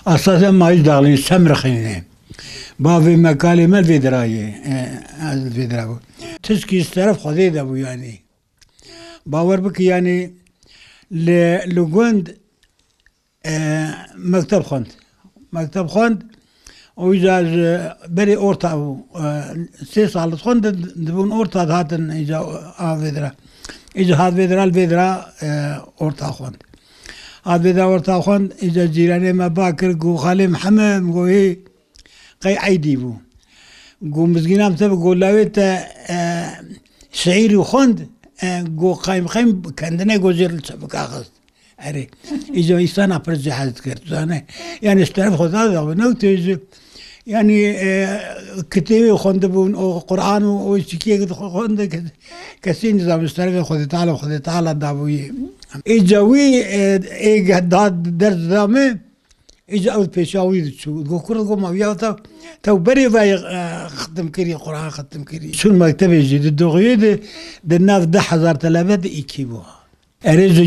أساسا ما يدغلين سمر خيني بافي مكالي ما الفيدراي هذا الفيدرا تسكي استرف خذيذ أبو يعني باور بك يعني لجوند مكتب خند وإذا بري أورتا سيس على خند دبون أورتا هاتن إذا فيدرا إذا هذا فيدرا الفيدرا أورتا خند هذا فيدرا أورتا خند إذا جيراني ما باكر جو خالي محمد جو هي قي عيدي بو جو مسكينام تبى جو لاويت شعير وخند جو خيم كندنا جو زير السبك أخذ أري إذا إنسان أبرز حد كرت أنا يعني استعرف خذ ونوتج يعني كتير خندبون أو قرآن أو شيء خند كثير نظام استعرف خذ تعالى دابوي إذا وي إيه داد درس دامه إذا أول بيشاوي شو جو ما بياتا تو بري باي ختم كري قرآن ختم كري شو المكتب يجي الدغيد الناس 10,000 تلفات يكيبوها أريز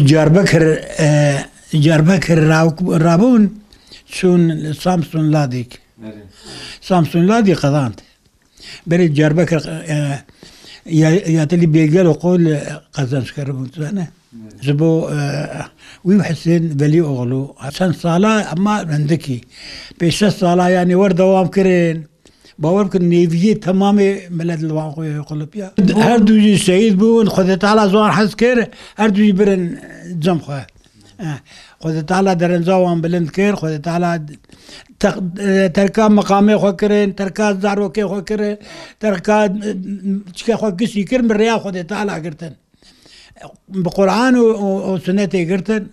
جاربكر رابون شون سامسون لاديك سامسون لادي قضانت بري جاربكر ياتلي بيقال وقول قزان شكربون أنا زبو ويحسن بلي أغلو عشان صلاة أما عندكي بيش الصلاة يعني ورد وام كرين باورك النيفية تمامي ملاد الواقع يقول بيا هردو يجي سعيد بون خذت على زوان حسكر هردو يبرن جمخه خذت على درن زوان بلند كير خذت على تركا مقامي خكرين تركا زاروكي خكرين تركا تشكي خكسي كر من رياض خذت على قرتن بقرآن وسنتي قرتن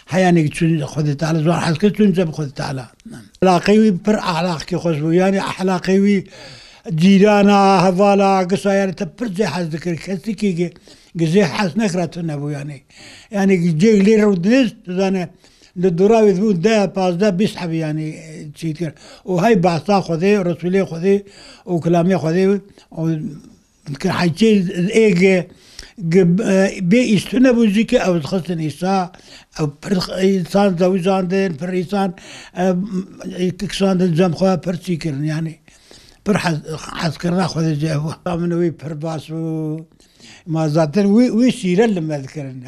حياني خذت على زوار حسكت تنزب خذت على أحلاقيوي بر أحلاقي خشبو يعني أحلاقيوي جيرانا هفالا قصة يعني تبرزي حس ذكر كسيكي قزي حس نكرة نبو يعني جي لير ودنس تزاني للدراوي ذبون دا باس دا بيسحب يعني تشيتر وهاي بعثا خذي رسولي خذي وكلامي خذي وكان حيشي ايجي بي استنا بوزيك او تخصن إيسا او إنسان زوجاندين پر إنسان تكسان الزم خواه پر سيكرن يعني پر حسكرنا خود جاهو منوي پر باسو ما ذاتن وي سيرا لما ذكرن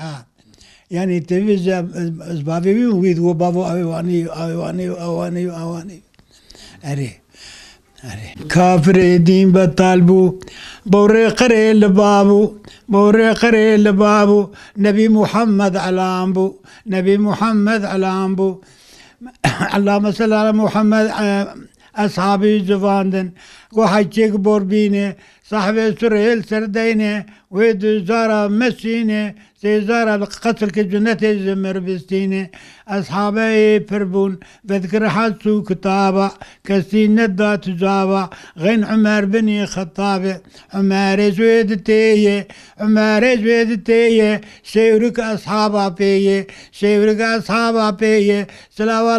يعني تبي زبابي ويد وبابو اواني اري كافر دين بطالبو بوري قري لبابو نبي محمد علامبو اللهم صل على محمد أصحابي زفاندن وحيشيك بوربيني صاحبي سرهيل سرديني ويد زارة مسيني سيزارة القتل كجنة زمر بستيني أصحابي فربون بذكر حسو كتابة كسين ندى تجابة غين عمر بني خطابة عمر زويد تيه سيورك أصحابا بيه سلاوى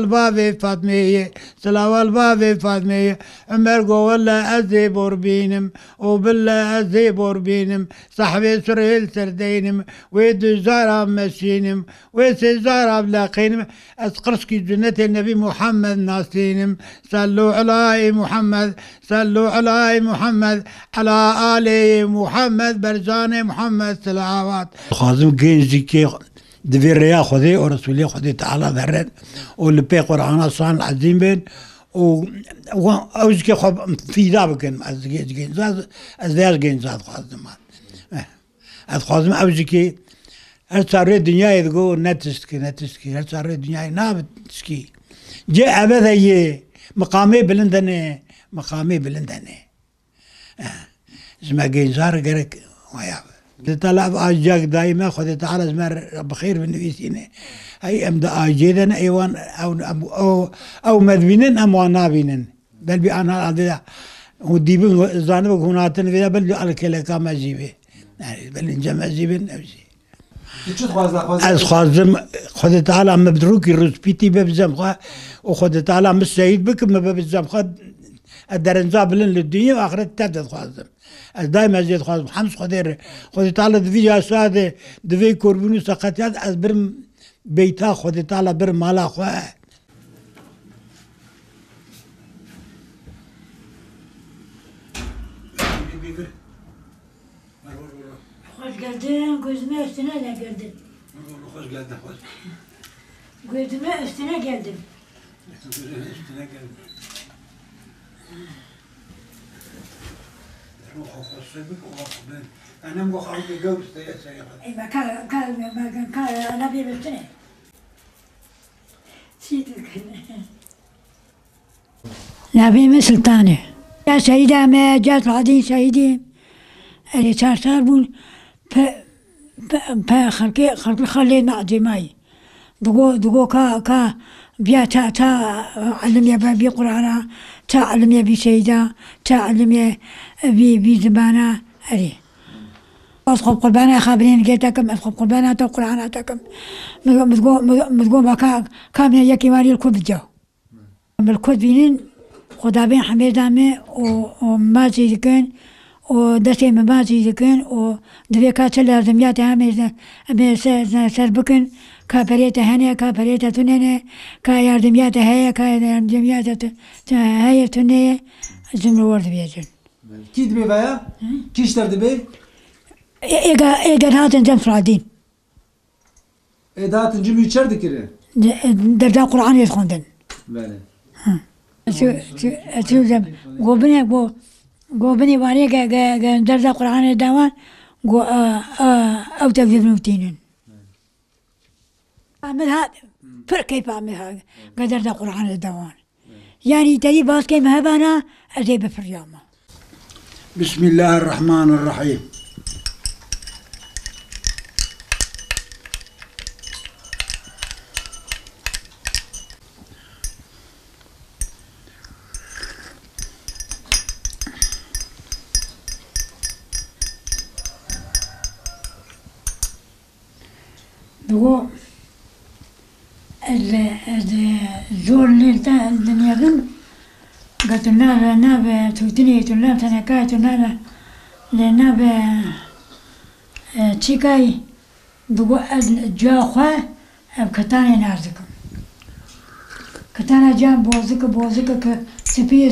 البابي فاطمية عمر قولا أزي بوربينم وبالله أزي بوربينم صاحبي سرهيل سردينم ويد زارة مسينم ويسي زارة بلاقينم أسقرسكي جنة النبي محمد ناسينم صلوا على محمد على آل محمد برزان محمد صلوات خازم جينزي كي دفي الرياء خذي ورسولي خذي تعالى ذرن واللي بي قرآن صان العظيم بين وأوزكي خب في ذابكن أزدياز جينزاد خازم خازم أوزكي هالصار الدنيا يدقو نتسكي هالصار الدنيا نابتسكي جاء أبدا يه مقامي بلندني اسمه جينزار قرك ويا طلب أجاك دائما خذ تعالى زمر بخير بالنبيسين هي أمدا أجيدن أيوان أو مذبينن أم وانابينن بل بأنا هذا وديبن زانب هناتن فيها بل على كلا كام أجيبه يعني بل إنجم أجيبن أبزي از خازم خود تعالى مبدروك الرزبيتي ببزم خا وخود تعالى مسعيد بك ببزم خا الدرنزا بلن للدنيا وآخرت تبدأ خازم از دائما زيد خازم حمس خود تعالى دفي جاساد دفي كوربونو سقطيات از برم بيتا خودت على بر مالا خواه خوش geldin, gözüme üstüne de geldin. Hoş geldin, hoş. Gözüme üstüne geldin. Üstüne geldin. روح وخصبك وخبن أنا مخاوي جوز يا سيدي. إيه ما كان أنا بيرتني. سيدك. نبي مثل تاني. يا سيدة ما جات العدين سيدي. اللي صار بون خلي نعدي ماي. دقو كا بيا تا علم يا بي قرآن تا علم يا بي سيدة تا علم يا بي زبانة أري أصحاب قربانا خابرين جيتكم أصحاب قربانا تا قرآن تكم متقوم بكا كامل يكي ماري الكود جو بالكود بينين خدابين حميدامي وما زيدكن ودسي ما زيدكن ودبيكا تلا زمياتي همي سربكن كابريتا هنا كابريتا تنينة كياردمياتا هيا كياردمياتا هيا تنينة زمر ورد بيجن. كي دبي بايا؟ كيش تر دبي؟ إيجا هاتن جم فرادين. إيه هاتن جم يشر دكيره؟ درجة القرآن يسخندن. بله. شو زم قوبني واني درجة القرآن الدوان أو تبذيب نوتينن. أعمل هذا فرق كيف أعمل هذا قدر ذا قرآن الدوان يعني تجي باس كيف هبانا أجيب في اليوم. بسم الله الرحمن الرحيم. دو الزور اللي تا الدنيا ذن قلت لنا ناب توتني تنا تنكاي تنا لناب تشيكاي دو الجاخوا بكتاني نازكم كتانا جام بوزك سبي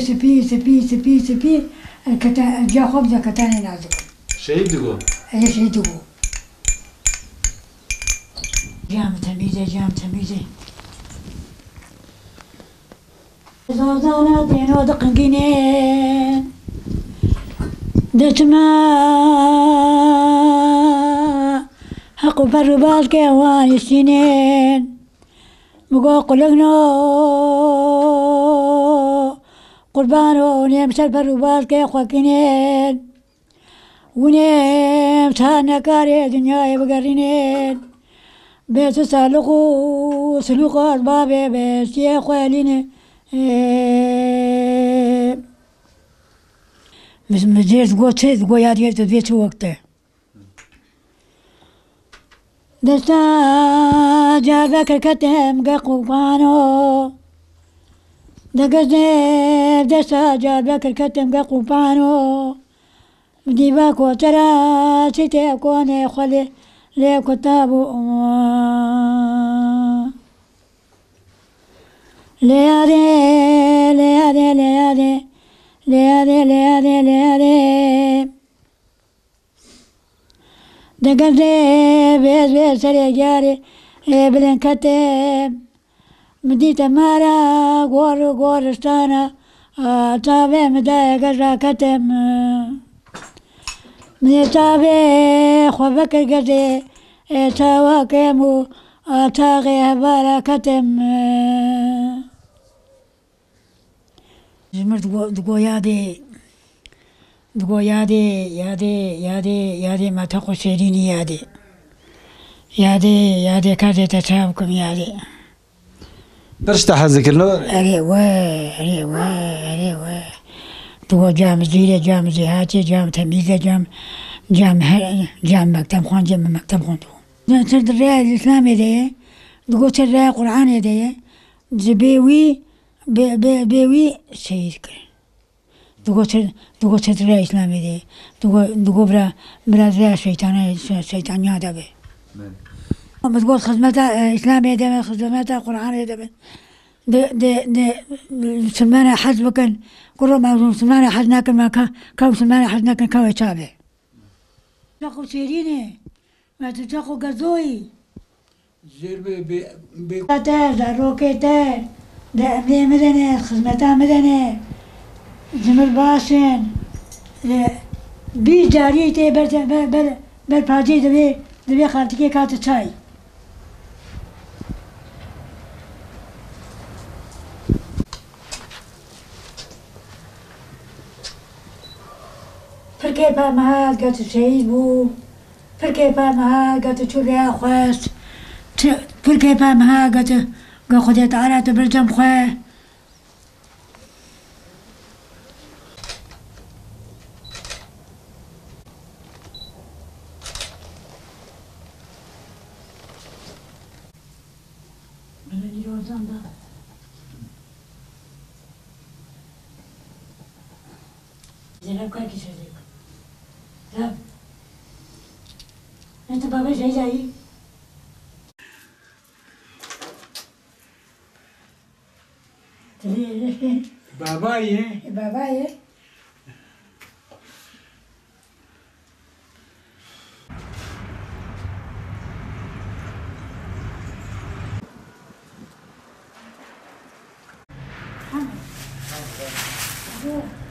الجاخوا بذا كتاني نازكم شهيد دقو اي شهيد دقو جام تميزي زوزانا دينو دقنقينين دتما حقو برباس كيوان السنين مقو قلقنو قربانو نمسل برباس كيخوكينين ونمسانا كاري دنياي بقرينين بيت سالقو سلوق أسبابي بيت يخوالين مجيز تقو يادي تبيت وقته دستا جابك الكتم قاقوبانو دقزنيب دستا جابك الكتم قاقوبانو مديباكو ترى سيتيكوني خلي ليه كتابو ليادي دقلتي بيس سري جاري بلن كتب مديت مارا غورستانا تابي مدايا قرا كتب مديتابي خوبك القدي تواكمو تاغي هبالا كتم جمر دقو يادي ما تقو سيريني يادي كادي تتابكم يادي درشت حزك النور أري دقو جام زيلة جام زيهاتي جام تميزة جام مكتب خوان جام مكتب خوان ترد الرأي الإسلامي دي دقو ترد الرأي القرآني دي زبيوي بيوي سيد كرن دقو ترد الرأي الإسلامي دي دقو برا الرأي شيطانية دا بي بتقول خدمته إسلامية دائما خدمته قرآنية دائما de مسلمان حزبكن كل ما مسلمان حزنا كم مسلمان حزنا كم يشابه تاخو سيريني ما تاخو غزوي زير ب تاتا روكيتا ده أمنية مدنية خدمتها مدنية زمر باسن بي جاري تي بل باجي دبي خالتكي كات تشاي فركي با مها قات شهيد بو فركي با مها قات تشوريا خواست فركي با مها قات خديت على تبرجم خواه زينب كان كيش هذيك لا انت بابا جاي باباي باباي محمد